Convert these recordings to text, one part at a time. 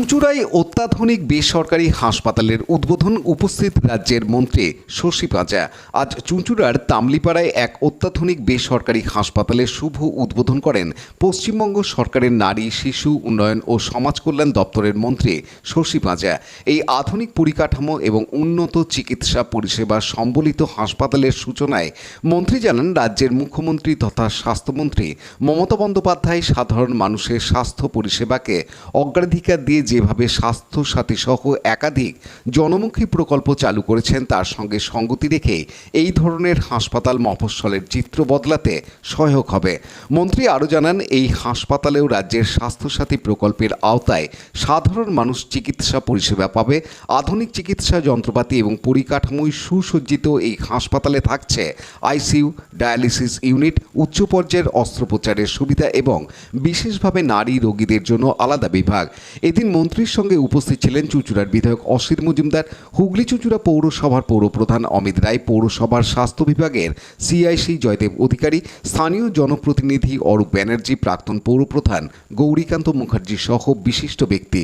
চুঁচুড়ায় অত্যাধুনিক বেসরকারি হাসপাতালের উদ্বোধন উপস্থিত রাজ্যের মন্ত্রী শশী পাঁজা। আজ চুঁচুড়ার তামলিপাড়ায় এক অত্যাধুনিক বেসরকারি হাসপাতালের শুভ উদ্বোধন করেন পশ্চিমবঙ্গ সরকারের নারী শিশু উন্নয়ন ও সমাজ কল্যাণ দপ্তরের মন্ত্রী শশী পাঁজা। এই আধুনিক পরিকাঠামো এবং উন্নত চিকিৎসা পরিষেবা সম্বলিত হাসপাতালের সূচনায় মন্ত্রী জানান, রাজ্যের মুখ্যমন্ত্রী তথা স্বাস্থ্যমন্ত্রী মমতা বন্দ্যোপাধ্যায় সাধারণ মানুষের স্বাস্থ্য পরিষেবাকে অগ্রাধিকার দিয়ে যেভাবে স্বাস্থ্য সাথী সহ একাধিক জনমুখী প্রকল্প চালু করেছেন, তার সঙ্গে সঙ্গতি রেখে এই ধরনের হাসপাতাল মফস্বলের চিত্র বদলাতে সহায়ক হবে। মন্ত্রী আরও জানান, এই হাসপাতালেও রাজ্যের স্বাস্থ্যসাথী প্রকল্পের আওতায় সাধারণ মানুষ চিকিৎসা পরিষেবা পাবে। আধুনিক চিকিৎসা যন্ত্রপাতি এবং পরিকাঠামোয় সুসজ্জিত এই হাসপাতালে থাকছে আইসিইউ, ডায়ালিসিস ইউনিট, উচ্চ পর্যায়ের অস্ত্রোপচারের সুবিধা এবং বিশেষভাবে নারী রোগীদের জন্য আলাদা বিভাগ। এদিন মন্ত্রীর সঙ্গে উপস্থিত ছিলেন চুঁচুড়ার বিধায়ক অসির মজুমদার, হুগলি চুঁচুড়া পৌরসভার পৌরপ্রধান অমিত রায়, পৌরসভার স্বাস্থ্য বিভাগের সিআইসি জয়দেব অধিকারী, স্থানীয় জনপ্রতিনিধি অরূপ ব্যানার্জি, প্রাক্তন পৌরপ্রধান গৌরীকান্ত মুখার্জি সহ বিশিষ্ট ব্যক্তি।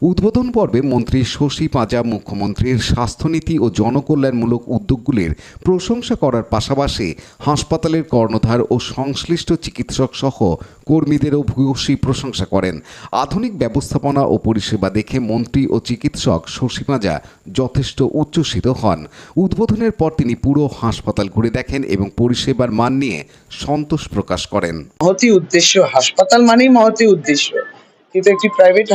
উদ্বোধন পর্বে মন্ত্রী শশী পাঁজা মুখ্যমন্ত্রীর স্বাস্থ্যনীতি ও জনকল্যাণমূলক উদ্যোগগুলির প্রশংসা করার পাশাপাশি হাসপাতালের কর্ণধার ও সংশ্লিষ্ট চিকিৎসক সহ কর্মীদেরও ভূয়সী প্রশংসা করেন। আধুনিক ব্যবস্থাপনা ও পরিষেবা দেখে মন্ত্রী ও চিকিৎসক শশী পাঁজা যথেষ্ট উচ্ছ্বসিত হন। উদ্বোধনের পর তিনি পুরো হাসপাতাল ঘুরে দেখেন এবং পরিষেবার মান নিয়ে সন্তোষ প্রকাশ করেন। মহতি উদ্দেশ্য, হাসপাতাল মানেই মহতি উদ্দেশ্য, কিন্তু একটি প্রাইভেট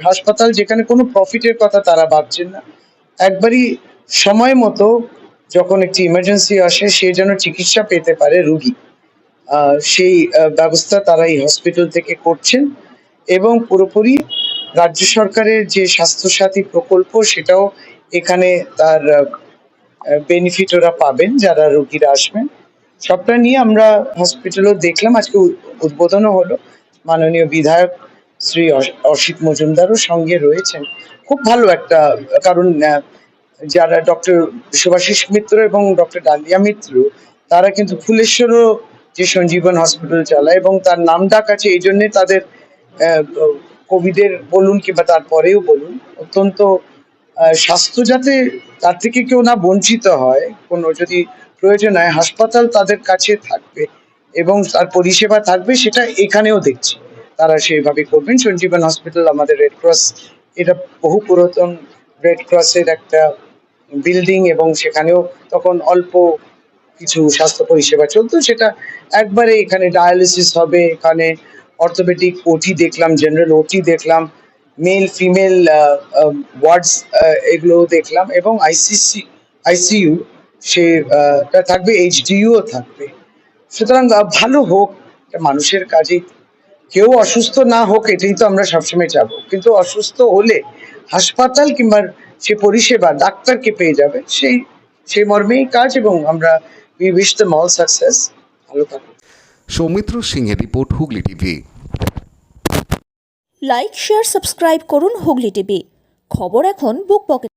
হাসপাতাল যেখানে কোনো প্রফিটের কথা তারা ভাবছেন না। একবারই সময় মতো যখন একটি ইমার্জেন্সি আসে সে যেন চিকিৎসা পেতে পারে রোগী, সেই ব্যবস্থা তারা এই হসপিটাল থেকে করছেন। এবং পুরোপুরি রাজ্য সরকারের যে স্বাস্থ্যসাথী প্রকল্প সেটাও এখানে তার বেনিফিট ওরা পাবেন যারা রোগীরা আসবেন। সবটা নিয়ে আমরা হসপিটালও দেখলাম, আজকে উদ্বোধনও হলো। মাননীয় বিধায়ক শ্রী অসিত মজুমদারও সঙ্গে রয়েছেন। খুব ভালো একটা, কারণ যারা ডক্টর শুভাশিস মিত্র এবং ডক্টর ডালিয়া মিত্র তারা কিন্তু ফুলেশ্বরও যে সঞ্জীবন হসপিটাল চালায় এবং তার নাম ডাক আছে, এই জন্যে তাদের কোভিডের বলুন কিংবা তারপরেও বলুন অত্যন্ত স্বাস্থ্য যাতে তার থেকে কেউ না বঞ্চিত হয়, কোনো যদি প্রয়োজন হয় হাসপাতাল তাদের কাছে থাকবে এবং তার পরিষেবা থাকবে, সেটা এখানেও দেখছি তারা সেইভাবে করবেন। সঞ্জীবন হসপিটাল আমাদের রেড ক্রস, এটা বহু পুরাতন রেড ক্রসের একটা বিল্ডিং এবং সেখানেও তখন অল্প কিছু স্বাস্থ্য পরিষেবা চলতো, সেটা একবারে এখানে ডায়ালিসিস হবে, এখানে অর্থোপেডিক ওটি দেখলাম, জেনারেল ওটি দেখলাম, মেল ফিমেল ওয়ার্ডস এগুলো দেখলাম এবং আইসিইউ সেটা থাকবে, এইচডিইউ থাকবে। সুতরাং ভালো হোক, মানুষের কাজে কেউ অসুস্থ না হোক এটাই তো আমরা সবসময় চাবো, কিন্তু অসুস্থ হলে হাসপাতাল কিংবা সে পরিষেবা ডাক্তারকে পেয়ে যাবে, সেই মর্মেই কাজ। এবং আমরা we wish them all success. ভালো থাকুন। সৌমিত্র সিংহের report, Hooghly TV. Like, share, subscribe করুন হুগলি টিভি। খবর এখন বুক পকেট।